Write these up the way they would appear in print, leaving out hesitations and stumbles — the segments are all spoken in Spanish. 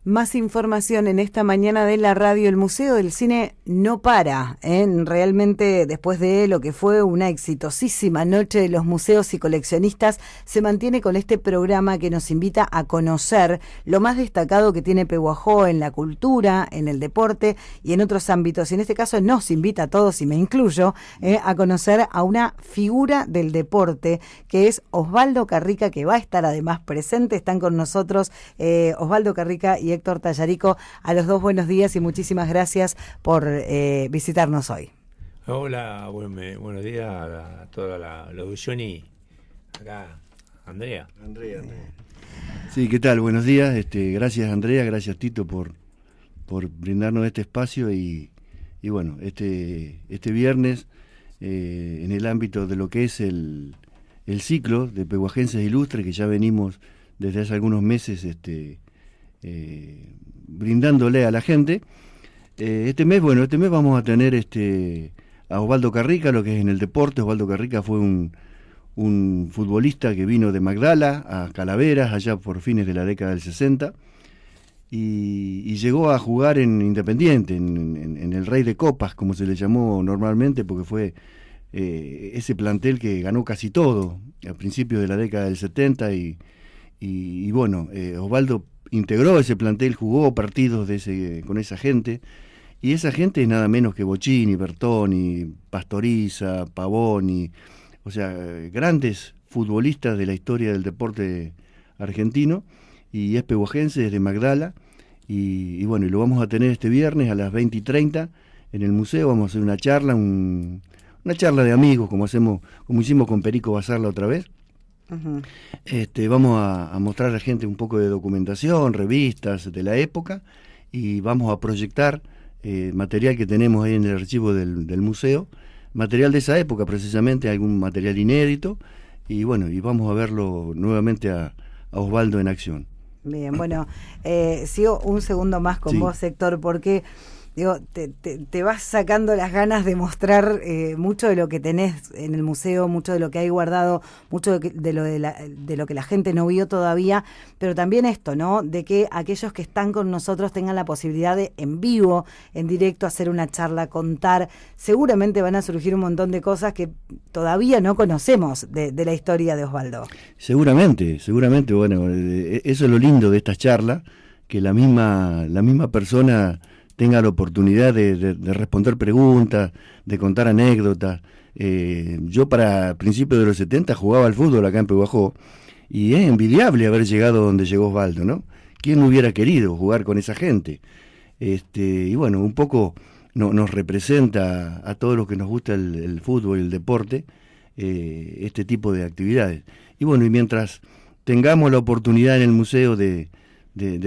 Más información en esta mañana de la radio. El Museo del Cine no para, realmente después de lo que fue una exitosísima noche de los museos y coleccionistas, se mantiene con este programa que nos invita a conocer lo más destacado que tiene Pehuajó en la cultura, en el deporte y en otros ámbitos. Y en este caso nos invita a todos, y me incluyo, a conocer a una figura del deporte que es Osvaldo Carrica, que va a estar además presente. Están con nosotros Osvaldo Carrica y Héctor Tallarico. A los dos, buenos días y muchísimas gracias por visitarnos hoy. Hola, buenos días a toda la audición y acá Andrea. Sí, ¿qué tal? Buenos días. Gracias Andrea, gracias Tito por brindarnos este espacio y bueno, este viernes en el ámbito de lo que es el ciclo de Pehuajenses Ilustres, que ya venimos desde hace algunos meses brindándole a la gente. Este mes vamos a tener a Osvaldo Carrica, lo que es en el deporte. Osvaldo Carrica fue un futbolista que vino de Magdala a Calaveras allá por fines de la década del 60 y llegó a jugar en Independiente, en el Rey de Copas, como se le llamó normalmente, porque fue ese plantel que ganó casi todo a principios de la década del 70 y bueno, Osvaldo integró ese plantel, jugó partidos con esa gente, y esa gente es nada menos que Bocchini, Bertoni, Pastoriza, Pavoni, o sea, grandes futbolistas de la historia del deporte argentino, y es pehuajense, es de Magdala, y bueno, y lo vamos a tener este viernes a las 20:30 en el museo. Vamos a hacer una charla, una charla de amigos, como hicimos con Perico Bazar la otra vez. Uh-huh. Vamos a mostrar a la gente un poco de documentación, revistas de la época, y vamos a proyectar material que tenemos ahí en el archivo del museo, material de esa época precisamente, algún material inédito, y bueno, y vamos a verlo nuevamente a Osvaldo en acción. Bien, bueno, sigo un segundo más con vos, Héctor, porque digo, te vas sacando las ganas de mostrar mucho de lo que tenés en el museo, mucho de lo que hay guardado, mucho de lo que la gente no vio todavía, pero también esto, ¿no? De que aquellos que están con nosotros tengan la posibilidad de, en vivo, en directo, hacer una charla, contar. Seguramente van a surgir un montón de cosas que todavía no conocemos de la historia de Osvaldo. Seguramente, bueno, eso es lo lindo de estas charlas, que la misma persona tenga la oportunidad de responder preguntas, de contar anécdotas. Yo para principios de los 70 jugaba al fútbol acá en Pehuajó, y es envidiable haber llegado donde llegó Osvaldo, ¿no? ¿Quién hubiera querido jugar con esa gente? Y bueno, un poco nos representa a todos los que nos gusta el fútbol y el deporte, este tipo de actividades. Y bueno, y mientras tengamos la oportunidad en el museo de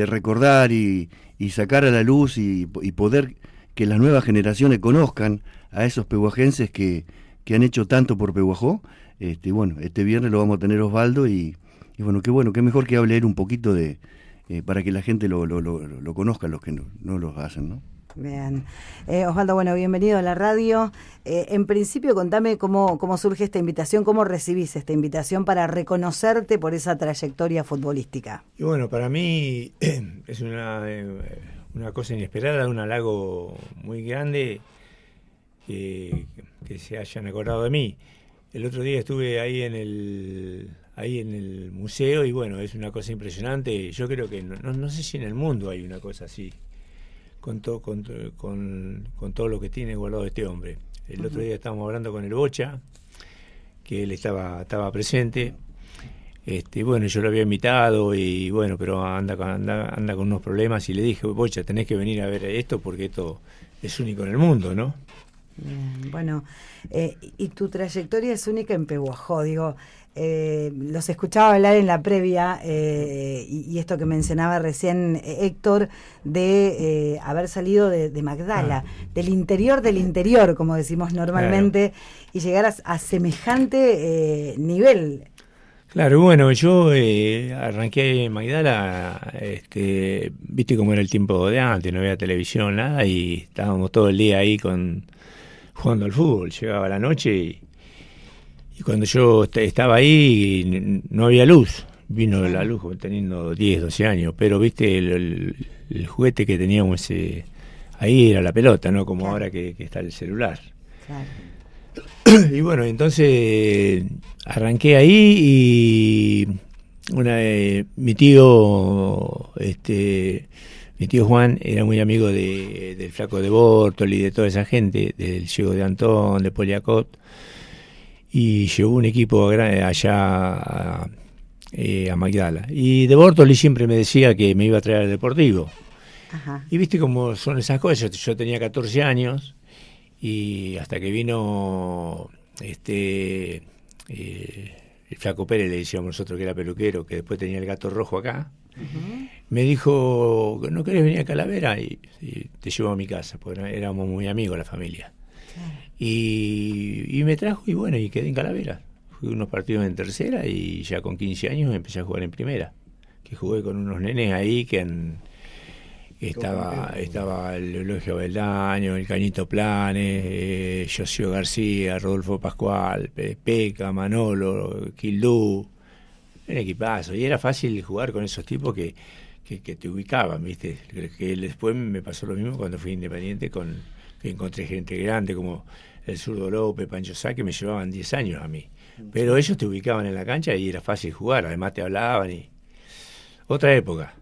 recordar y sacar a la luz y poder que las nuevas generaciones conozcan a esos pehuajenses que han hecho tanto por Pehuajó, bueno, este viernes lo vamos a tener Osvaldo y bueno, qué mejor que hable él un poquito para que la gente lo conozca, los que no lo hacen, ¿no? Bien. Osvaldo, bueno, bienvenido a la radio. En principio, contame cómo surge esta invitación, cómo recibís esta invitación para reconocerte por esa trayectoria futbolística. Y bueno, para mí es una cosa inesperada, un halago muy grande que se hayan acordado de mí. El otro día estuve ahí en el museo y bueno, es una cosa impresionante. Yo creo que no sé si en el mundo hay una cosa así, con todo lo que tiene guardado este hombre. El otro día estábamos hablando con el Bocha, que él estaba presente. Bueno, yo lo había invitado y bueno, pero anda con unos problemas, y le dije, Bocha, tenés que venir a ver esto porque esto es único en el mundo, ¿no? Bien, bueno, y tu trayectoria es única en Pehuajó, digo. Los escuchaba hablar en la previa y esto que mencionaba recién Héctor de haber salido de Magdala, del interior, como decimos normalmente, claro, y llegar a semejante nivel. Claro, bueno, yo arranqué en Magdala, viste cómo era el tiempo de antes, no había televisión, nada, y estábamos todo el día ahí jugando al fútbol. Llegaba la noche y cuando yo estaba ahí no había luz. Vino la luz teniendo 10, 12 años, pero viste el juguete que teníamos ahí era la pelota, no como Claro. ahora que está el celular. Claro. Y bueno, entonces arranqué ahí y mi tío Juan era muy amigo del Flaco de Bortoli, de toda esa gente, del Ciego de Antón, de Poliacot, y llevó un equipo allá a Magdala. Y de Bortoli siempre me decía que me iba a traer al Deportivo. Ajá. Y viste cómo son esas cosas. Yo tenía 14 años y hasta que vino el Flaco Pérez, le decíamos nosotros, que era peluquero, que después tenía el Gato Rojo acá, me dijo, ¿no querés venir a Calavera? Y te llevo a mi casa, porque éramos muy amigos la familia. Claro. Y me trajo y bueno, y quedé en Calavera. Jugué unos partidos en tercera y ya con 15 años empecé a jugar en primera. Que jugué con unos nenes ahí que estaba el Eulogio Beldaño, el Cañito Planes, José García, Rodolfo Pascual, Peca, Manolo, Quildú. Un equipazo. Y era fácil jugar con esos tipos que te ubicaban, ¿viste? Que después me pasó lo mismo cuando fui Independiente, que encontré gente grande como el Zurdo López, Pancho Sá, que me llevaban 10 años a mí. Pero ellos te ubicaban en la cancha y era fácil jugar, además te hablaban y... Otra época.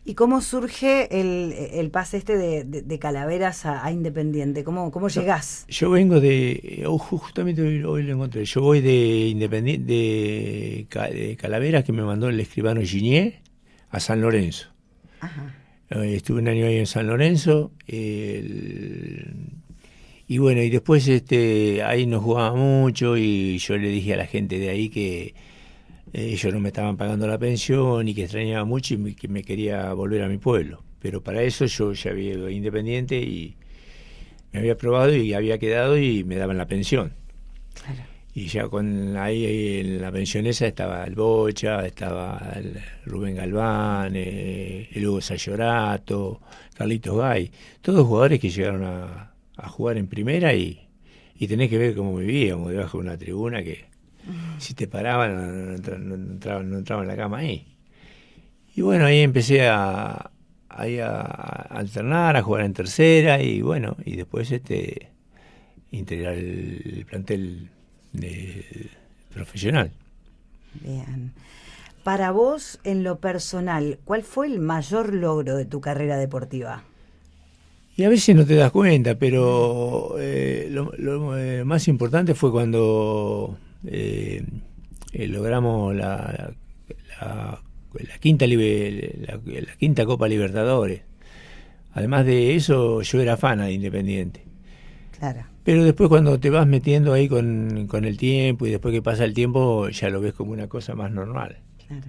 ¿Y cómo surge el pase de Calaveras a Independiente? ¿Cómo llegás? Yo vengo justamente hoy lo encontré, yo voy de Independiente, de Calaveras, que me mandó el escribano Ginier, a San Lorenzo. Ajá. Estuve un año ahí en San Lorenzo, y bueno, y después ahí nos jugaba mucho y yo le dije a la gente de ahí que ellos no me estaban pagando la pensión y que extrañaba mucho y que me quería volver a mi pueblo. Pero para eso yo ya había ido a Independiente y me había probado y había quedado y me daban la pensión. Claro. Y ya ahí en la pensión esa estaba el Bocha, estaba el Rubén Galván, el Hugo Sayorato, Carlitos Gay, todos jugadores que llegaron a jugar en primera y tenés que ver cómo vivíamos debajo de una tribuna que si te paraban no entraba en la cama ahí. Y bueno, ahí empecé a alternar, a jugar en tercera y bueno, y después integrar el plantel profesional. Bien. Para vos, en lo personal, ¿cuál fue el mayor logro de tu carrera deportiva? Y a veces no te das cuenta, pero lo más importante fue cuando logramos la quinta Copa Libertadores. Además de eso, yo era fan de Independiente. Claro. Pero después cuando te vas metiendo ahí con el tiempo y después que pasa el tiempo, ya lo ves como una cosa más normal. Claro.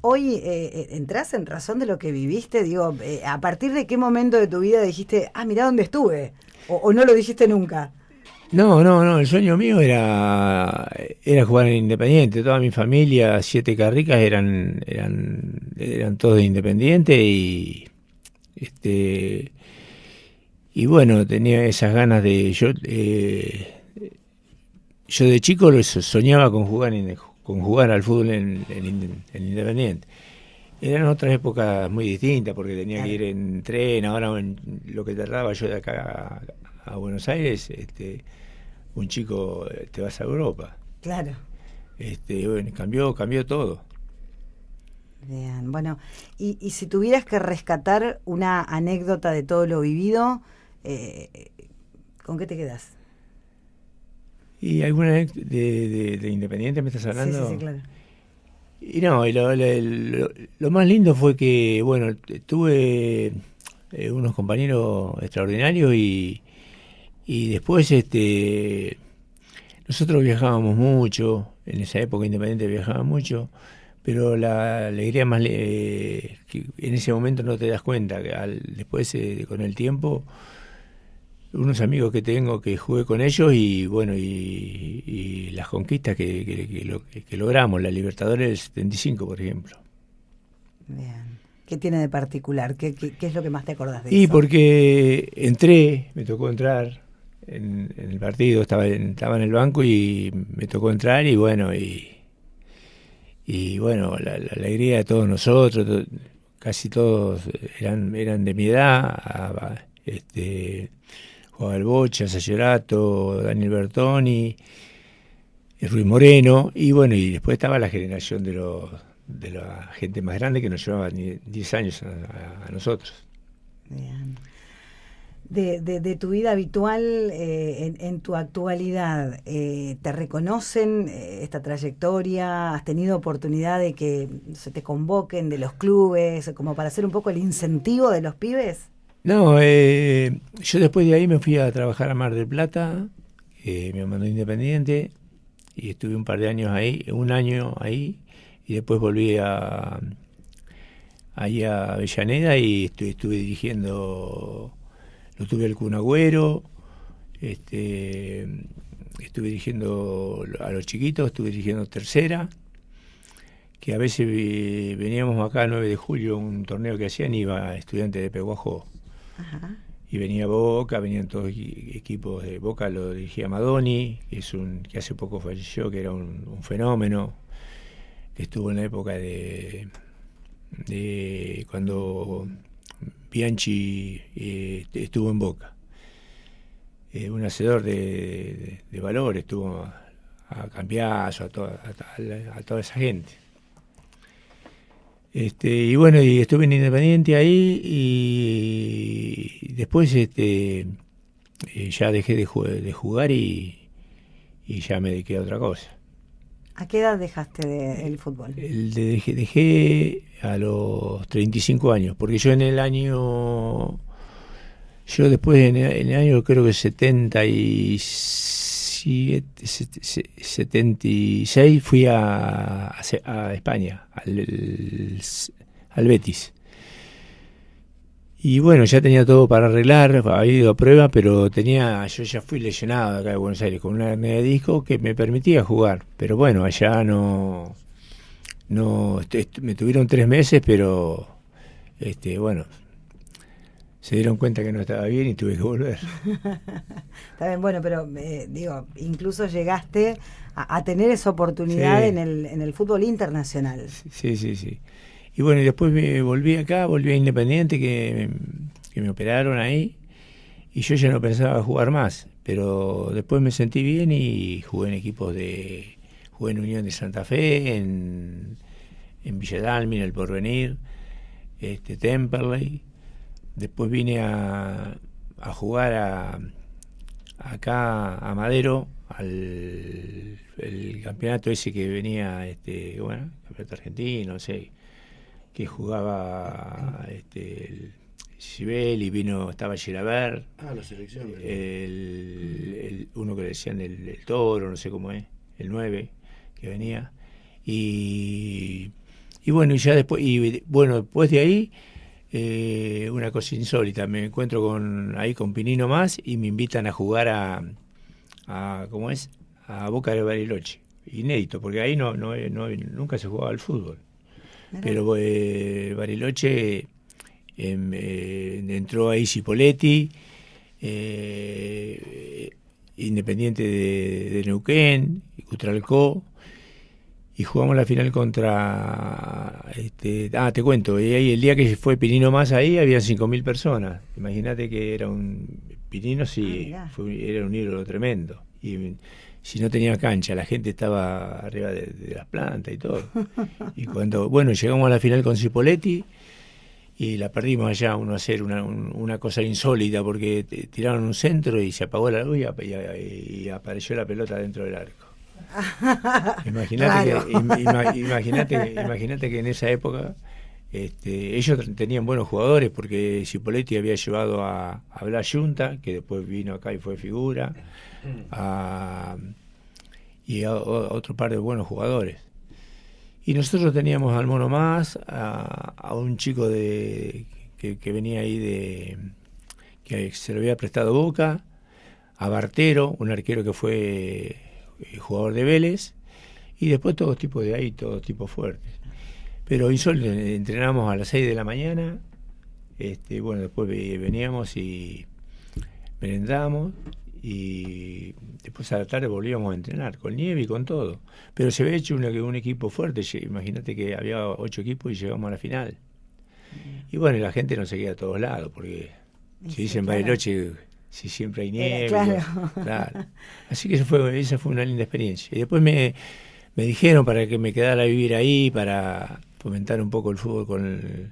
Hoy entrás en razón de lo que viviste, digo, ¿a partir de qué momento de tu vida dijiste, mirá dónde estuve? ¿O no lo dijiste nunca? No, el sueño mío era jugar en Independiente. Toda mi familia, 7 carricas, eran todos de Independiente y bueno, tenía esas ganas de... Yo de chico soñaba con jugar al fútbol en Independiente. Eran otras épocas muy distintas porque tenía que ir en tren. Ahora lo que tardaba yo de acá a Buenos Aires, un chico te vas a Europa. Claro. Bueno, cambió todo. Bien, bueno, y si tuvieras que rescatar una anécdota de todo lo vivido, ¿con qué te quedas? ¿Y alguna de Independiente me estás hablando? Sí, claro. Y no, lo más lindo fue que, bueno, tuve unos compañeros extraordinarios y después nosotros viajábamos mucho, en esa época Independiente viajaba mucho, pero la alegría más que en ese momento no te das cuenta, que después con el tiempo, unos amigos que tengo que jugué con ellos y bueno, y las conquistas que logramos, la Libertadores del 75, por ejemplo. Bien. ¿Qué tiene de particular? ¿Qué es lo que más te acordás de eso? Y porque me tocó entrar en el partido, estaba en el banco y me tocó entrar y bueno, la alegría de todos nosotros, casi todos eran de mi edad, jugaba el Bocha, Sayerato, Daniel Bertoni, Ruiz Moreno, y bueno, y después estaba la generación de la gente más grande que nos llevaba 10 años a nosotros. Bien. De tu vida habitual, en tu actualidad, ¿te reconocen esta trayectoria? ¿Has tenido oportunidad de que se te convoquen de los clubes, como para hacer un poco el incentivo de los pibes? No, yo después de ahí me fui a trabajar a Mar del Plata, me mandó Independiente, y estuve un par de años ahí, un año ahí, y después volví ahí a Avellaneda y estuve dirigiendo. Lo tuve el Kun Agüero, estuve dirigiendo a los chiquitos, estuve dirigiendo tercera, que a veces veníamos acá el 9 de julio, un torneo que hacían, iba estudiantes de Peguajó. Ajá. Y venía Boca, venían todos equipos de Boca, lo dirigía Madoni, que hace poco falleció, que era un fenómeno, que estuvo en la época de cuando Bianchi estuvo en Boca, un hacedor de valores, estuvo a Cambiaso, a toda esa gente. Y bueno, y estuve en Independiente ahí, y después ya dejé de jugar y ya me dediqué a otra cosa. ¿A qué edad dejaste el fútbol? Dejé a los 35 años, porque yo después en el año creo que 76 fui a España, al Betis. Y bueno, ya tenía todo para arreglar, había ido a prueba, pero yo ya fui lesionado acá de Buenos Aires con una hernia de disco que me permitía jugar. Pero bueno, allá me tuvieron 3 meses, pero bueno, se dieron cuenta que no estaba bien y tuve que volver. Está bien, bueno, pero digo, incluso llegaste a tener esa oportunidad, sí, en el fútbol internacional. Sí. Y bueno, y después volví a Independiente, que me operaron ahí, y yo ya no pensaba jugar más, pero después me sentí bien y jugué en equipos jugué en Unión de Santa Fe, en Villa Dálmine, El Porvenir, Temperley. Después vine a jugar acá a Madero, el campeonato ese que venía, campeonato argentino, no sé, que jugaba el Sibeli, estaba Giraber, la selección, uno que le decían el Toro, no sé cómo es, el 9 que venía, y bueno, y ya después, después de ahí, una cosa insólita, me encuentro ahí con Pinino Más y me invitan a jugar a Boca de Bariloche, inédito, porque ahí nunca se jugaba al fútbol. Pero Bariloche entró ahí Cipoletti, Independiente de Neuquén, Cutralcó, y jugamos la final contra te cuento, y ahí el día que fue Pinino Más ahí había 5.000 personas. Imagínate que era Pinino, sí, era un ídolo tremendo, y si no tenía cancha, la gente estaba arriba de las plantas y todo. Y cuando, llegamos a la final con Cipoletti y la perdimos allá 1-0, una cosa insólita, porque tiraron un centro y se apagó la luz y apareció la pelota dentro del arco. Imagínate que en esa época ellos tenían buenos jugadores, porque Cipoletti había llevado a Blas Yunta, que después vino acá y fue figura, y a otro par de buenos jugadores. Y nosotros teníamos al Mono Más, a un chico que venía ahí que se lo había prestado Boca, a Bartero, un arquero que fue jugador de Vélez, y después todos tipos fuertes. Pero insólito, entrenamos a las 6 de la mañana, después veníamos y merendamos, y después a la tarde volvíamos a entrenar, con nieve y con todo. Pero se había hecho un equipo fuerte, imagínate que había 8 equipos y llegamos a la final. Y bueno, la gente no se queda a todos lados, porque Y si sí, dicen claro. Bariloche, si siempre hay nieve. Claro. Claro. Así que esa fue una linda experiencia. Y después me dijeron para que me quedara a vivir ahí, para fomentar un poco el fútbol con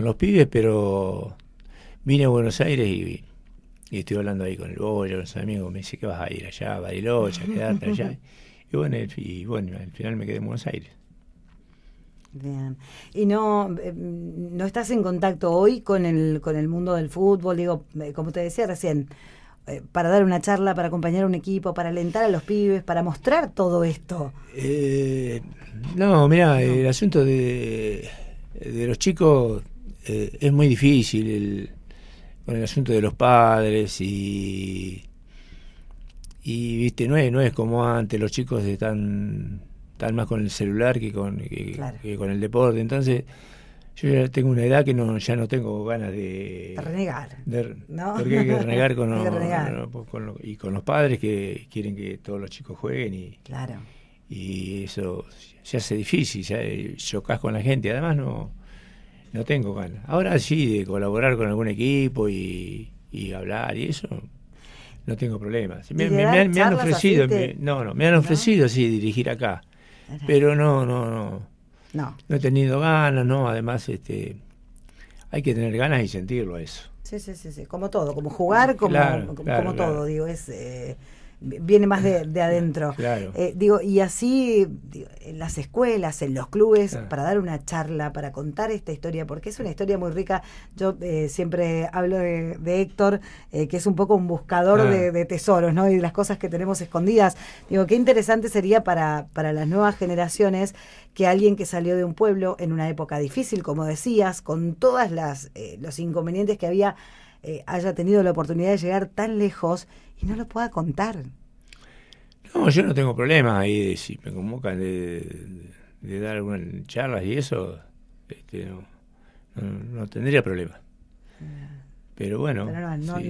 los pibes, pero vine a Buenos Aires y estoy hablando ahí con el Boy, con los amigos, me dice que vas a ir allá a Bariloche, a quedarte allá. Y bueno, al final me quedé en Buenos Aires. Bien. ¿Y no estás en contacto hoy con el mundo del fútbol? Digo, como te decía recién, para dar una charla, para acompañar a un equipo, para alentar a los pibes, para mostrar todo esto. No, mirá, el asunto de los chicos es muy difícil, con el asunto de los padres y viste, no es como antes, los chicos están más con el celular Claro. que con el deporte. Entonces yo ya tengo una edad que ya no tengo ganas de Renegar, ¿no? porque hay que renegar Hay que renegar. y con los padres que quieren que todos los chicos jueguen Claro. y eso se hace difícil, ya chocas con la gente. Además no tengo ganas. Ahora sí, de colaborar con algún equipo y hablar y eso, no tengo problemas. Me han ofrecido, me han ofrecido sí dirigir acá, pero no he tenido ganas, no. Además, hay que tener ganas y sentirlo eso. Sí, como todo, como jugar, como todo, claro. digo, viene más de adentro. Claro. Y así, en las escuelas, en los clubes, Claro. para dar una charla, para contar esta historia, porque es una historia muy rica. Yo siempre hablo de Héctor, que es un poco un buscador de tesoros, ¿no? Y de las cosas que tenemos escondidas. Digo, qué interesante sería para las nuevas generaciones que alguien que salió de un pueblo en una época difícil, como decías, con todas los inconvenientes que había, haya tenido la oportunidad de llegar tan lejos y no lo pueda contar. No, yo no tengo problema ahí, si me convocan de dar algunas charlas y eso, no tendría problema. Pero bueno,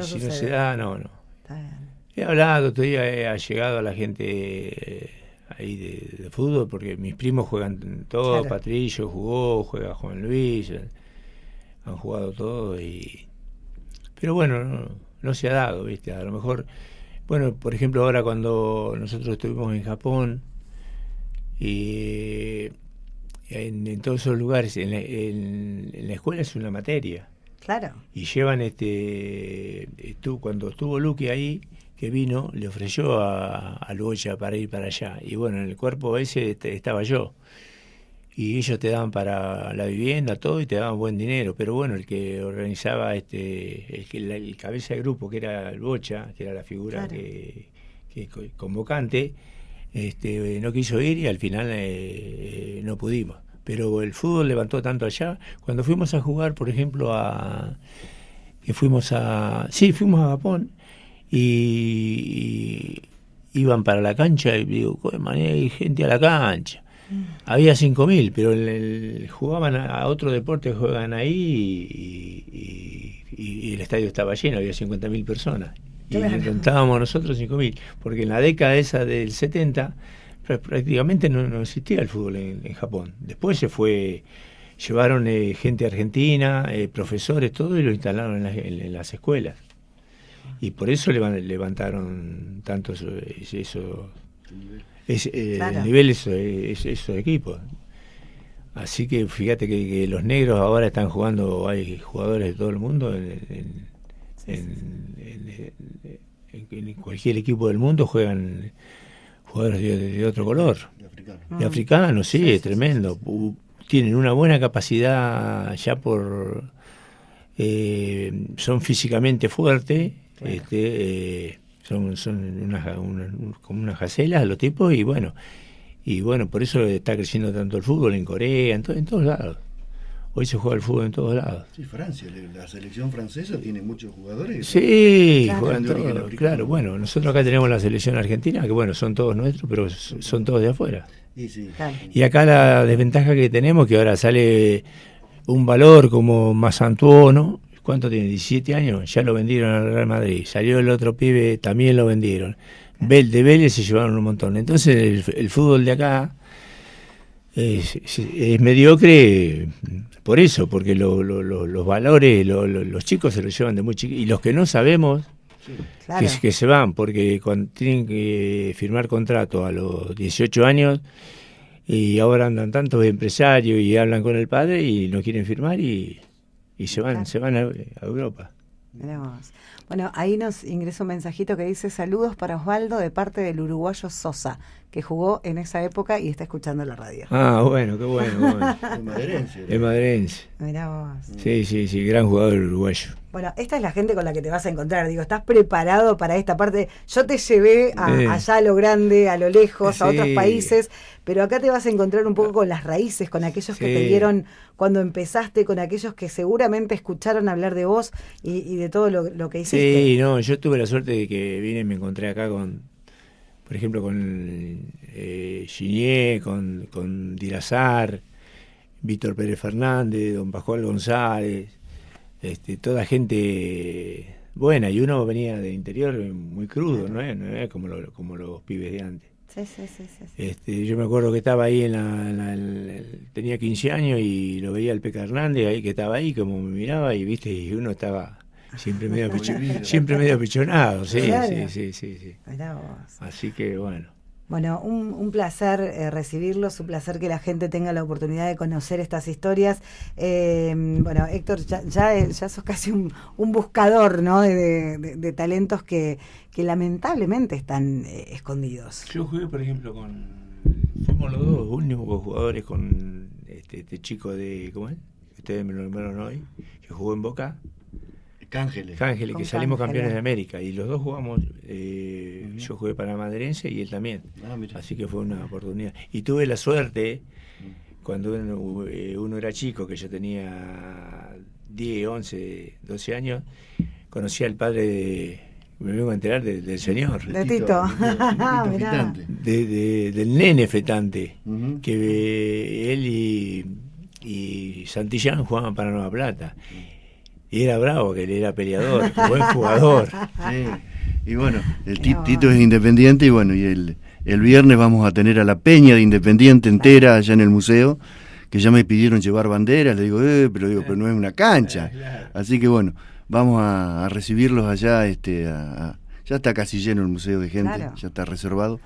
si no se da, no. Está bien. He hablado, todavía ha llegado a la gente ahí de fútbol, porque mis primos juegan todo, Claro. Patricio juega Juan Luis, han jugado todo, pero bueno, no se ha dado, ¿viste? A lo mejor, bueno, por ejemplo, ahora cuando nosotros estuvimos en Japón, y en todos esos lugares, en la escuela es una materia. Claro. Y llevan cuando estuvo Luque ahí, que vino, le ofreció a Lucha para ir para allá. Y bueno, en el cuerpo ese estaba yo. Y ellos te daban para la vivienda, todo, y te daban buen dinero. Pero bueno, el que organizaba, el cabeza de grupo, que era el Bocha, que era la figura Claro. que convocante, no quiso ir y al final no pudimos. Pero el fútbol levantó tanto allá. Cuando fuimos a jugar, por ejemplo, fuimos a Japón, y iban para la cancha, y digo, hay gente a la cancha. Había 5.000, pero jugaban a otro deporte, juegan ahí y el estadio estaba lleno, había 50.000 personas. Y Claro. contábamos nosotros 5.000, porque en la década esa del 70 prácticamente no existía el fútbol en Japón. Después llevaron gente argentina, profesores, todo, y lo instalaron en las escuelas. Y por eso levantaron tanto Claro. el nivel esos equipos. Así que fíjate que los negros ahora están jugando, hay jugadores de todo el mundo en cualquier equipo del mundo, juegan jugadores de otro color, de africanos, sí, es tremendo. Tienen una buena capacidad ya son físicamente fuertes. Claro. Son como unas gacelas los tipos, y bueno, por eso está creciendo tanto el fútbol en Corea, en todos lados. Hoy se juega el fútbol en todos lados. Sí, Francia, la selección francesa tiene muchos jugadores. Sí, Claro. juegan todos, claro. Bueno, nosotros acá tenemos la selección argentina, que bueno, son todos nuestros, pero son todos de afuera. Sí. Claro. Y acá la desventaja que tenemos, que ahora sale un valor como Mazantuono. ¿Cuánto tiene? 17 años, ya lo vendieron al Real Madrid. Salió el otro pibe, también lo vendieron. De Vélez se llevaron un montón. Entonces el fútbol de acá es mediocre, por eso, porque los valores, los chicos se los llevan de muy chiquitos, y los que no sabemos, Claro. que se van, porque cuando tienen que firmar contrato a los 18 años, y ahora andan tantos empresarios y hablan con el padre y no quieren firmar y se van, Claro. se van a Europa. Mirá vos. Bueno, ahí nos ingresa un mensajito que dice: saludos para Osvaldo de parte del uruguayo Sosa, que jugó en esa época y está escuchando la radio. Ah, bueno, qué bueno. Qué bueno. Es maderense. Es madrense. Mirá vos. Sí, gran jugador uruguayo. Bueno, esta es la gente con la que te vas a encontrar. Digo, ¿estás preparado para esta parte? Yo te llevé allá a lo grande, a lo lejos, a Sí. otros países, pero acá te vas a encontrar un poco con las raíces, con aquellos que Sí. te dieron cuando empezaste, con aquellos que seguramente escucharon hablar de vos y de todo lo que hiciste. Sí, no, yo tuve la suerte de que vine y me encontré acá con, por ejemplo, con Ginier, con Dilazar, Víctor Pérez Fernández, don Pascual González, toda gente buena, y uno venía del interior muy crudo, no es como los pibes de antes. Sí. Yo me acuerdo que estaba ahí tenía 15 años y lo veía el Peca Hernández ahí, que estaba ahí, como me miraba, y viste, y uno estaba siempre medio apichonado, sí, Claro. sí. Mirá vos. Así que bueno. Bueno, un placer recibirlos, un placer que la gente tenga la oportunidad de conocer estas historias. Bueno, Héctor, ya sos casi un buscador, ¿no? de talentos que lamentablemente están escondidos. Yo jugué, por ejemplo, fuimos los dos únicos jugadores con este chico de, ¿cómo es? Ustedes me lo nombraron hoy, que jugó en Boca. Cángeles. Cángeles, Con que salimos Cángeles. campeones de América, y los dos jugamos, yo jugué para Madrense y él también, Mira. así que fue una oportunidad. Y tuve la suerte, cuando uno era chico, que yo tenía 10, 11, 12 años, conocí al padre me vengo a enterar del señor, De Tito. Mirá. Fitante. del nene Fetante, Ujú. que él y Santillán jugaban para Nueva Plata. Y era bravo, que él era peleador, buen jugador. Sí. Y bueno, Tito es independiente y bueno, y el viernes vamos a tener a la Peña de Independiente entera allá en el museo, que ya me pidieron llevar banderas, le digo, pero no es una cancha. Claro. Así que bueno, vamos a recibirlos allá, ya está casi lleno el museo de gente, Claro. ya está reservado.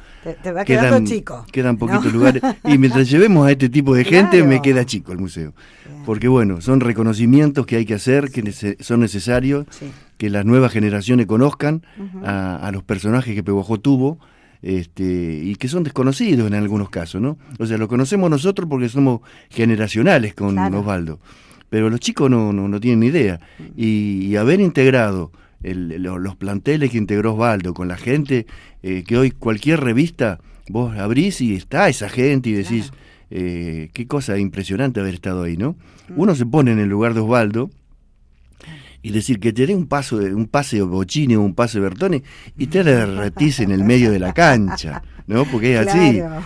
Te va quedando chico. Quedan ¿no? poquitos lugares. Y mientras llevemos a este tipo de gente, Claro. me queda chico el museo. Bien. Porque bueno, son reconocimientos que hay que hacer, que son necesarios, Sí. que las nuevas generaciones conozcan Ujú. a los personajes que Pehuajó tuvo, y que son desconocidos en algunos casos, ¿no? O sea, lo conocemos nosotros porque somos generacionales con Claro. Osvaldo, pero los chicos no tienen ni idea. Y haber integrado los planteles que integró Osvaldo con la gente, que hoy cualquier revista vos abrís y está esa gente y decís, qué cosa impresionante haber estado ahí, ¿no? Uno se pone en el lugar de Osvaldo y decir que te dé un pase de Bocini o un pase de Bertone y te derretís en el medio de la cancha, ¿no? Porque es así. Claro.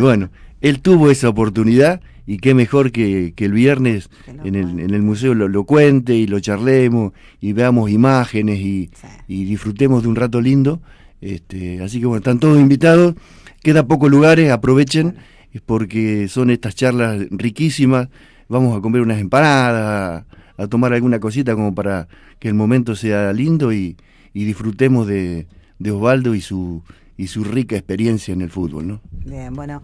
Bueno, él tuvo esa oportunidad y qué mejor que el viernes Que lo en el cuente. museo lo cuente y lo charlemos y veamos imágenes Sí. y disfrutemos de un rato lindo. Así que bueno, están todos invitados, queda pocos lugares, aprovechen, porque son estas charlas riquísimas. Vamos a comer unas empanadas, a tomar alguna cosita como para que el momento sea lindo y disfrutemos de Osvaldo y su rica experiencia en el fútbol, ¿no? Bien, bueno.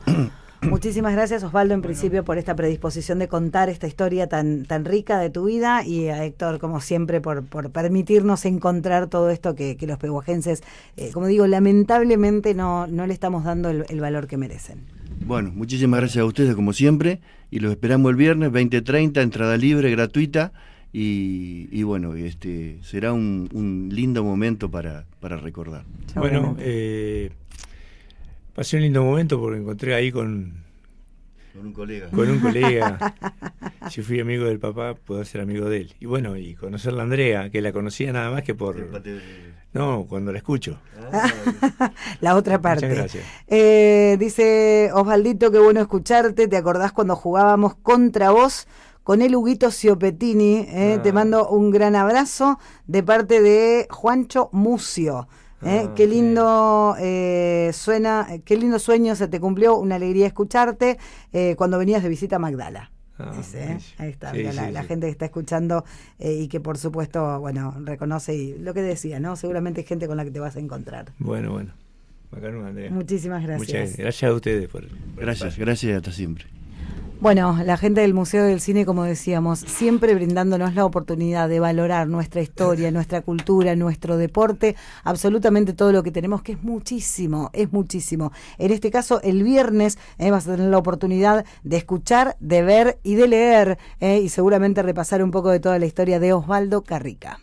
Muchísimas gracias, Osvaldo, en principio, por esta predisposición de contar esta historia tan rica de tu vida, y a Héctor, como siempre, por permitirnos encontrar todo esto que los pehuajenses, como digo, lamentablemente no le estamos dando el valor que merecen. Bueno, muchísimas gracias a ustedes como siempre y los esperamos el viernes 20:30, entrada libre, gratuita y bueno, será un lindo momento para recordar. Bueno, Seguramente. pasé un lindo momento porque encontré ahí con un colega. un colega. Si fui amigo del papá, puedo ser amigo de él. Y bueno, y conocerla a Andrea, que la conocía nada más que No, cuando la escucho. La otra parte. Muchas gracias. Dice Osvaldito, qué bueno escucharte. ¿Te acordás cuando jugábamos contra vos con el Huguito Ciopetini? Te mando un gran abrazo de parte de Juancho Mucio. Qué lindo suena, qué lindo sueño se te cumplió, una alegría escucharte cuando venías de visita a Magdala. Dice, ahí está, sí, mira, sí, la sí. gente que está escuchando y que por supuesto, bueno, reconoce y lo que decía, ¿no? Seguramente hay gente con la que te vas a encontrar. Bueno. Bacano, Andrea. Muchísimas gracias. Muchas gracias a ustedes por Gracias, hasta siempre. Bueno, la gente del Museo del Cine, como decíamos, siempre brindándonos la oportunidad de valorar nuestra historia, nuestra cultura, nuestro deporte, absolutamente todo lo que tenemos, que es muchísimo, es muchísimo. En este caso, el viernes vas a tener la oportunidad de escuchar, de ver y de leer, y seguramente repasar un poco de toda la historia de Osvaldo Carrica.